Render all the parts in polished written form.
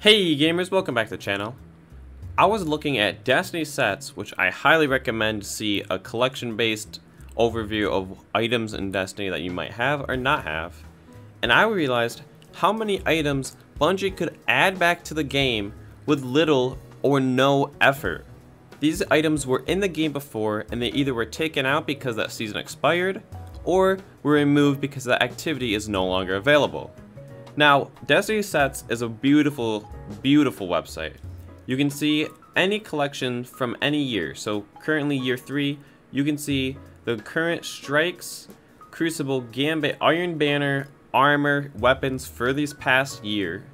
Hey gamers, welcome back to the channel. I was looking at Destiny sets, which I highly recommend to see a collection based overview of items in Destiny that you might have or not have. And I realized how many items Bungie could add back to the game with little or no effort. These items were in the game before and they either were taken out because that season expired or were removed because that activity is no longer available. Now, Destiny Sets is a beautiful, beautiful website. You can see any collection from any year. So currently year 3, you can see the current strikes, Crucible, Gambit, Iron Banner, armor, weapons for these past year.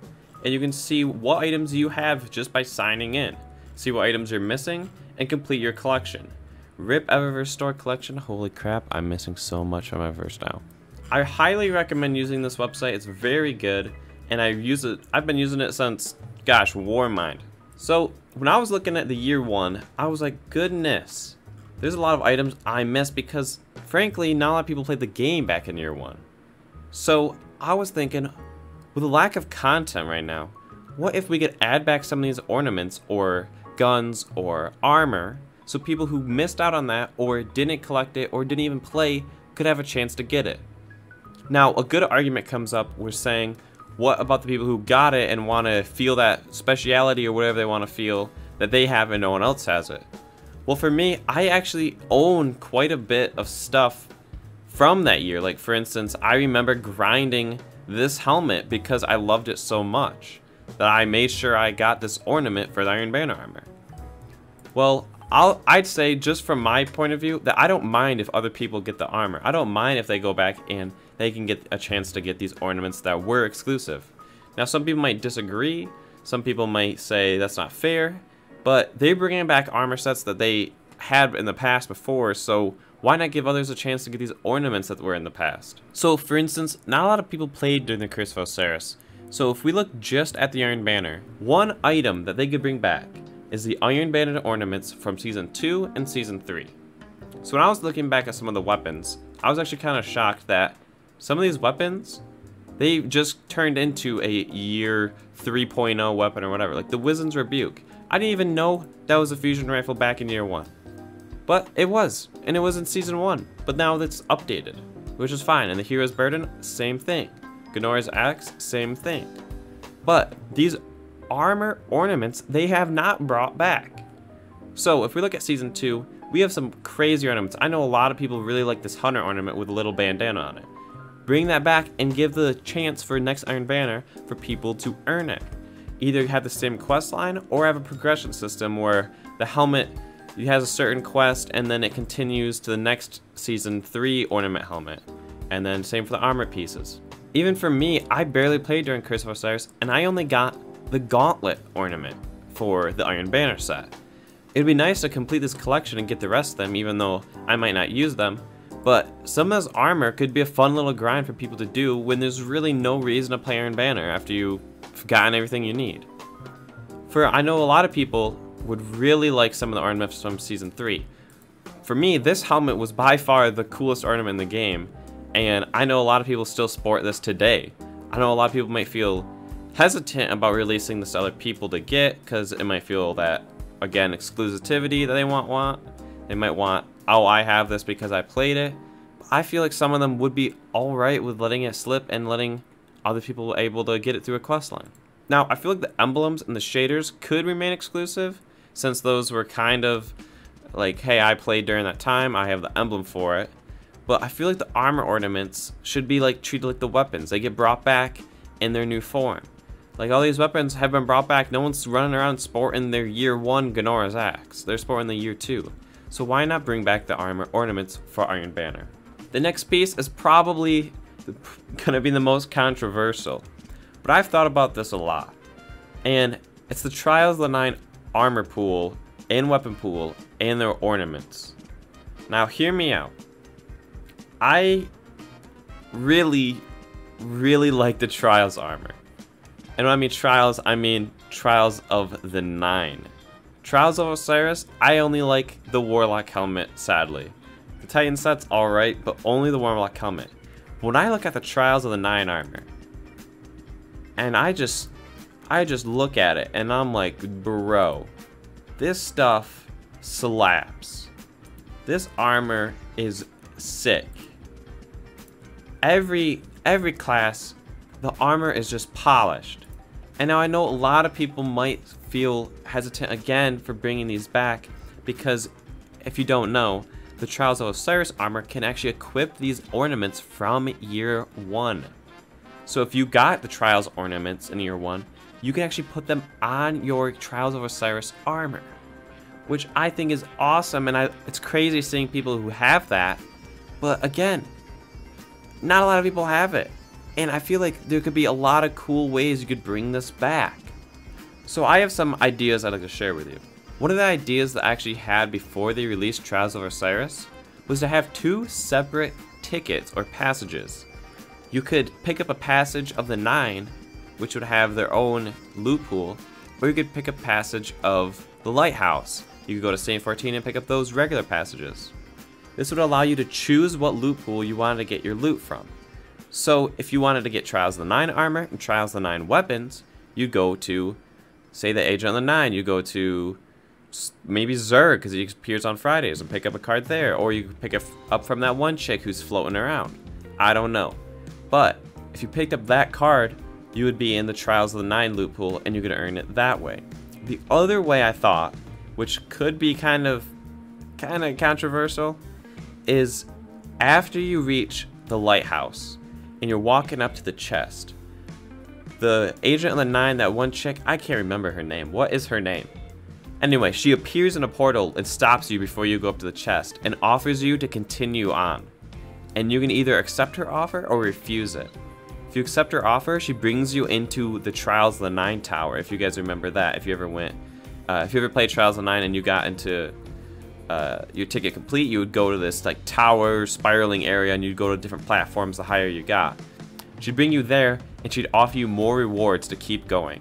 And you can see what items you have just by signing in. See what items you're missing and complete your collection. RIP Eververse Store collection. Holy crap, I'm missing so much from Eververse now. I highly recommend using this website. It's very good, and I've been using it since, gosh, Warmind. So when I was looking at the year 1, I was like, goodness, there's a lot of items I missed because, frankly, not a lot of people played the game back in year 1. So I was thinking, with the lack of content right now, what if we could add back some of these ornaments or guns or armor so people who missed out on that or didn't collect it or didn't even play could have a chance to get it. Now, a good argument comes up with saying, what about the people who got it and want to feel that speciality or whatever they want to feel that they have and no one else has it? Well, for me, I actually own quite a bit of stuff from that year. Like, for instance, I remember grinding this helmet because I loved it so much that I made sure I got this ornament for the Iron Banner armor. Well, I'd say, just from my point of view, that I don't mind if other people get the armor. I don't mind if they go back and they can get a chance to get these ornaments that were exclusive. Now, some people might disagree. Some people might say that's not fair. But they're bringing back armor sets that they had in the past before, so why not give others a chance to get these ornaments that were in the past? So, for instance, not a lot of people played during the Curse of Osiris. So if we look just at the Iron Banner, one item that they could bring back is the Iron Banner ornaments from Season 2 and Season 3. So when I was looking back at some of the weapons, I was actually kind of shocked that some of these weapons, they just turned into a year 3.0 weapon or whatever, like the Wisdom's Rebuke. I didn't even know that was a fusion rifle back in year 1. But it was, and it was in Season 1, but now it's updated, which is fine. And the Hero's Burden, same thing. Gnora's Axe, same thing. But these armor ornaments they have not brought back. So if we look at Season 2, we have some crazy ornaments. I know a lot of people really like this Hunter ornament with a little bandana on it. Bring that back and give the chance for next Iron Banner for people to earn it. Either have the same quest line or have a progression system where the helmet has a certain quest and then it continues to the next Season 3 ornament helmet. And then same for the armor pieces. Even for me, I barely played during Curse of Osiris and I only got the Gauntlet ornament for the Iron Banner set. It'd be nice to complete this collection and get the rest of them, even though I might not use them, but some of this armor could be a fun little grind for people to do when there's really no reason to play Iron Banner after you've gotten everything you need. I know a lot of people would really like some of the ornaments from Season 3. For me, this helmet was by far the coolest ornament in the game, and I know a lot of people still sport this today. I know a lot of people might feel hesitant about releasing this to other people to get because it might feel that, again, exclusivity that they want. They might want, oh, I have this because I played it. But I feel like some of them would be alright with letting it slip and letting other people able to get it through a quest line. Now, I feel like the emblems and the shaders could remain exclusive since those were kind of like, hey, I played during that time, I have the emblem for it. But I feel like the armor ornaments should be like treated like the weapons. They get brought back in their new form. Like, all these weapons have been brought back. No one's running around sporting their year 1 Gnora's Axe. They're sporting the year 2. So why not bring back the armor ornaments for Iron Banner? The next piece is probably gonna be the most controversial, but I've thought about this a lot. And it's the Trials of the 9 armor pool and weapon pool and their ornaments. Now, hear me out. I really like the Trials armor. And when I mean Trials of the 9. Trials of Osiris, I only like the Warlock helmet, sadly. The Titan set's alright, but only the Warlock helmet. When I look at the Trials of the 9 armor, and I I just look at it and I'm like, bro, this stuff slaps. This armor is sick. Every class, the armor is just polished. And now I know a lot of people might feel hesitant again for bringing these back, because if you don't know, the Trials of Osiris armor can actually equip these ornaments from year 1. So if you got the Trials ornaments in year 1, you can actually put them on your Trials of Osiris armor, which I think is awesome. And it's crazy seeing people who have that, but again, not a lot of people have it. And I feel like there could be a lot of cool ways you could bring this back. So I have some ideas I'd like to share with you. One of the ideas that I actually had before they released Trials of Osiris was to have 2 separate tickets or passages. You could pick up a passage of the 9, which would have their own loot pool, or you could pick a passage of the Lighthouse. You could go to Saint 14 and pick up those regular passages. This would allow you to choose what loot pool you wanted to get your loot from. So if you wanted to get Trials of the 9 armor and Trials of the 9 weapons, you go to, say, the Agent of the 9. You go to maybe Zerg, because he appears on Fridays, and pick up a card there. Or you pick up from that one chick who's floating around. I don't know. But if you picked up that card, you would be in the Trials of the 9 loot pool, and you could earn it that way. The other way I thought, which could be kind of controversial, is after you reach the Lighthouse and you're walking up to the chest, the Agent of the 9, that one chick, I can't remember her name. What is her name? Anyway, she appears in a portal and stops you before you go up to the chest and offers you to continue on. And you can either accept her offer or refuse it. If you accept her offer, she brings you into the Trials of the 9 tower, if you guys remember that, if you ever played Trials of the 9 and you got into your ticket complete, you would go to this like tower spiraling area, and you'd go to different platforms the higher you got. She'd bring you there, and she'd offer you more rewards to keep going.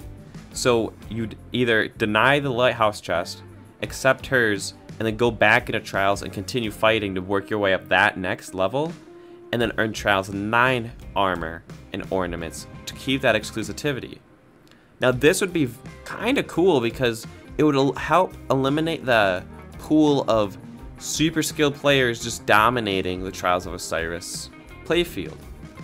So you'd either deny the Lighthouse chest, accept hers, and then go back into Trials and continue fighting to work your way up that next level, and then earn Trials of 9 armor and ornaments to keep that exclusivity. Now this would be kind of cool, because it would help eliminate the pool of super skilled players just dominating the Trials of Osiris playfield.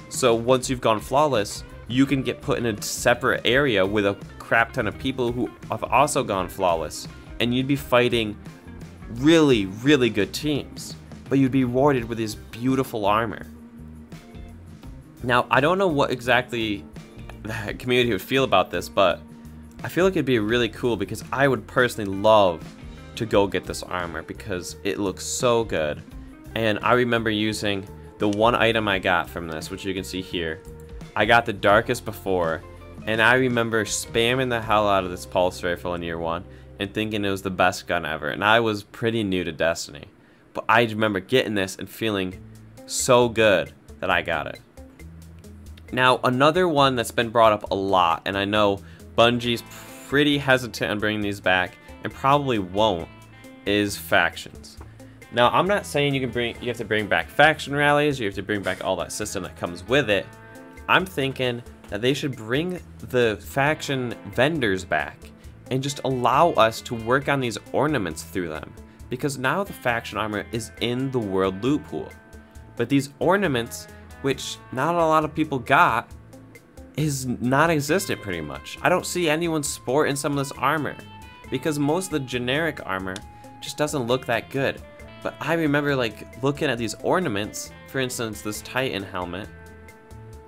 So once you've gone flawless, you can get put in a separate area with a crap ton of people who have also gone flawless, and you'd be fighting really, really good teams, but you'd be rewarded with this beautiful armor. Now, I don't know what exactly the community would feel about this, but I feel like it'd be really cool, because I would personally love to go get this armor because it looks so good. And I remember using the one item I got from this, which you can see here. I got the Darkest Before, and I remember spamming the hell out of this pulse rifle in year 1 and thinking it was the best gun ever. And I was pretty new to Destiny, but I remember getting this and feeling so good that I got it. Now, another one that's been brought up a lot, and I know Bungie's pretty hesitant on bringing these back, and probably won't, is factions. Now, I'm not saying you have to bring back faction rallies, you have to bring back all that system that comes with it. I'm thinking that they should bring the faction vendors back and just allow us to work on these ornaments through them, because now the faction armor is in the world loot pool. But these ornaments, which not a lot of people got, is non-existent pretty much. I don't see anyone sporting some of this armor, because most of the generic armor just doesn't look that good. But I remember like looking at these ornaments, for instance this Titan helmet,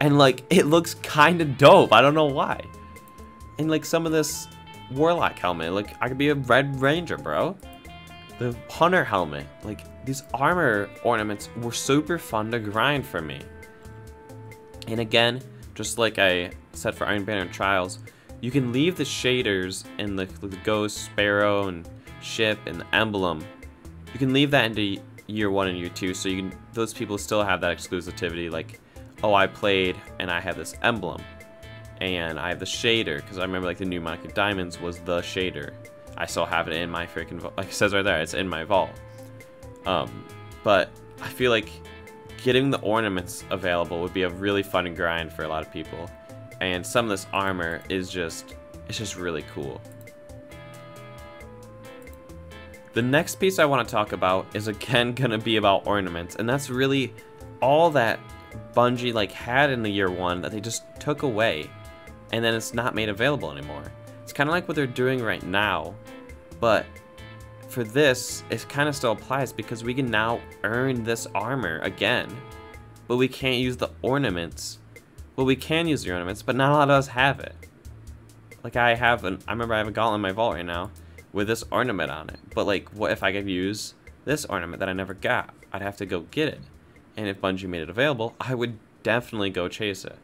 and like it looks kind of dope. I don't know why. And like some of this Warlock helmet, like I could be a Red Ranger, bro. The Hunter helmet, like these armor ornaments were super fun to grind for me. And again, just like I said for Iron Banner and Trials, you can leave the shaders and the Ghost, Sparrow, and Ship, and the Emblem. You can leave that into year 1 and year 2, so you can, those people still have that exclusivity. Like, oh, I played and I have this emblem, and I have the shader, because I remember like the new Monica Diamonds was the shader. I still have it in my freaking vault. Like it says right there, it's in my vault. But I feel like getting the ornaments available would be a really fun grind for a lot of people. And some of this armor is just It's just really cool. The next piece I want to talk about is again gonna be about ornaments, and that's really all that Bungie like had in the year 1 that they just took away, and then it's not made available anymore. It's kind of like what they're doing right now, but for this, it kind of still applies because we can now earn this armor again, but we can't use the ornaments. Well, we can use the ornaments, but not a lot of us have it. Like I remember I have a gauntlet in my vault right now with this ornament on it, but like, what if I could use this ornament that I never got? I'd have to go get it, and if Bungie made it available, I would definitely go chase it.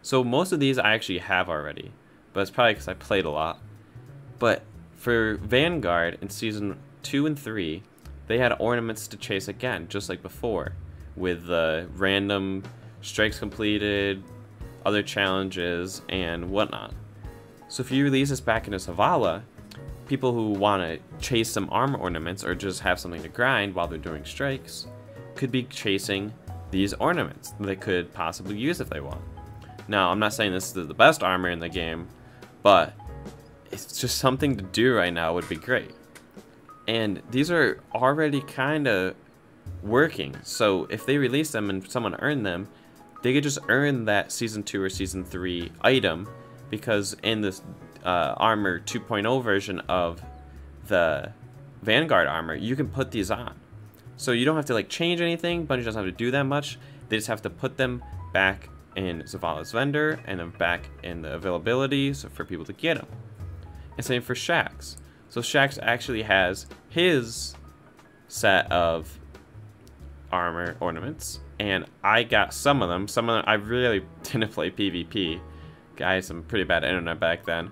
So most of these I actually have already, but it's probably because I played a lot. But for Vanguard in Season 2 and 3, they had ornaments to chase again, just like before, with random strikes completed, other challenges, and whatnot. So if you release this back into Zavala, people who want to chase some armor ornaments or just have something to grind while they're doing strikes could be chasing these ornaments that they could possibly use if they want. Now, I'm not saying this is the best armor in the game, but it's just something to do right now would be great. And these are already kind of working, so if they release them and someone earned them, they could just earn that Season 2 or Season 3 item, because in this Armor 2.0 version of the Vanguard armor, you can put these on. So you don't have to like change anything, Bungie doesn't have to do that much, they just have to put them back in Zavala's vendor, and then back in the availability so for people to get them. And same for Shax. So Shax actually has his set of armor ornaments, and I got some of them. Some of them I really didn't play PvP. I had some pretty bad internet back then,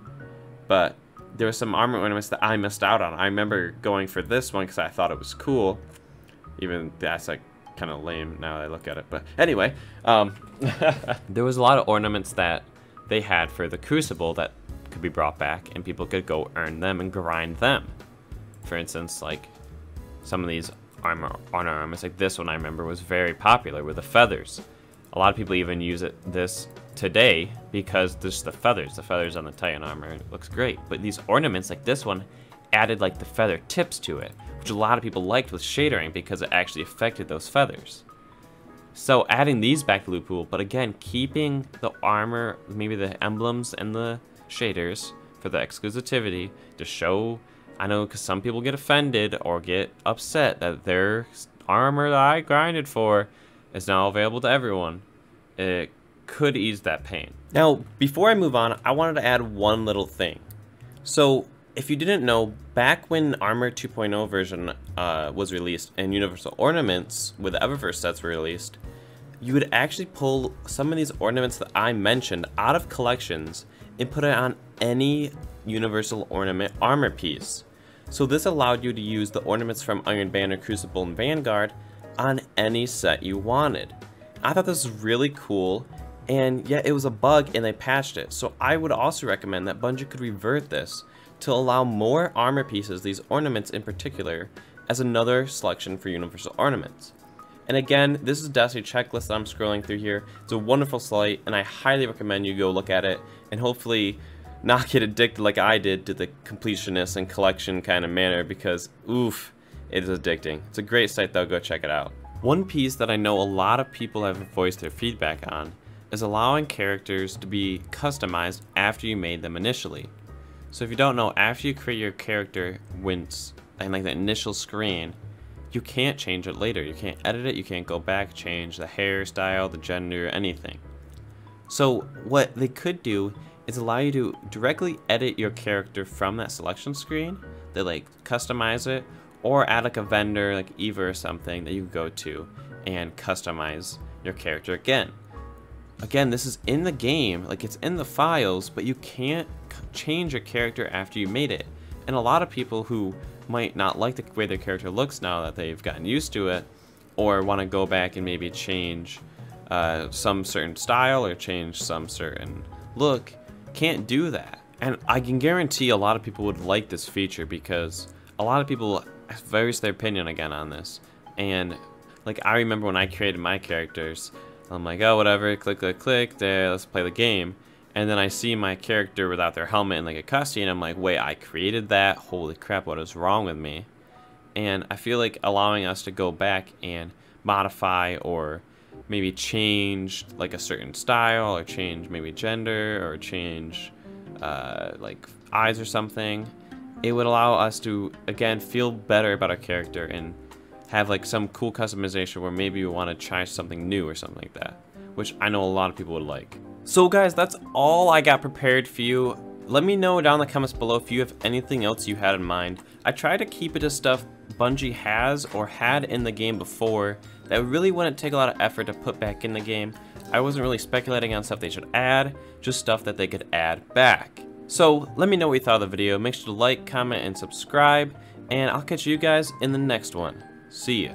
but there were some armor ornaments that I missed out on. I remember going for this one because I thought it was cool. Even that's like kind of lame now that I look at it, but anyway, there was a lot of ornaments that they had for the Crucible that could be brought back, and people could go earn them and grind them. For instance, like some of these armor ornaments, like this one I remember was very popular with the feathers. A lot of people even use this today because there's the feathers on the Titan armor, and it looks great. But these ornaments like this one added like the feather tips to it, which a lot of people liked with shadering because it actually affected those feathers. So adding these back to Loot Pool, but again, keeping the armor, maybe the emblems and the shaders for the exclusivity to show, I know because some people get offended or get upset that their armor that I grinded for is now available to everyone. It could ease that pain. Now, before I move on, I wanted to add one little thing. So, if you didn't know, back when Armor 2.0 version was released and Universal Ornaments with the Eververse sets were released, you would actually pull some of these ornaments that I mentioned out of collections and put it on any Universal Ornament armor piece. So this allowed you to use the ornaments from Iron Banner, Crucible, and Vanguard on any set you wanted. I thought this was really cool, and yeah, it was a bug and they patched it. So I would also recommend that Bungie could revert this to allow more armor pieces, these ornaments in particular, as another selection for Universal Ornaments. And again, this is a Destiny checklist that I'm scrolling through here. It's a wonderful site, and I highly recommend you go look at it and hopefully not get addicted like I did to the completionist and collection kind of manner, because oof, it is addicting. It's a great site though, go check it out. One piece that I know a lot of people have voiced their feedback on is allowing characters to be customized after you made them initially. So if you don't know, after you create your character once in like the initial screen, you can't change it later. You can't edit it, you can't go back, change the hairstyle, the gender, anything. So what they could do is allow you to directly edit your character from that selection screen. They like customize it, or add like a vendor like Eva or something that you can go to and customize your character again. Again, this is in the game, like it's in the files, but you can't change your character after you made it. And a lot of people who might not like the way their character looks now that they've gotten used to it, or want to go back and maybe change some certain style or change some certain look, can't do that. And I can guarantee a lot of people would like this feature because a lot of people voice their opinion again on this. And like I remember when I created my characters, I'm like, oh whatever, click click click, there, let's play the game. and then I see my character without their helmet in like a cutscene, and I'm like, wait, I created that? Holy crap, what is wrong with me? And I feel like allowing us to go back and modify or maybe change like a certain style, or change maybe gender, or change like eyes or something, it would allow us to again feel better about our character and have like some cool customization where maybe we want to try something new or something like that, which I know a lot of people would like. So guys, that's all I got prepared for you. Let me know down in the comments below if you have anything else you had in mind. I try to keep it to stuff Bungie has or had in the game before that really wouldn't take a lot of effort to put back in the game. I wasn't really speculating on stuff they should add, just stuff that they could add back. So let me know what you thought of the video. Make sure to like, comment, and subscribe, and I'll catch you guys in the next one. See ya.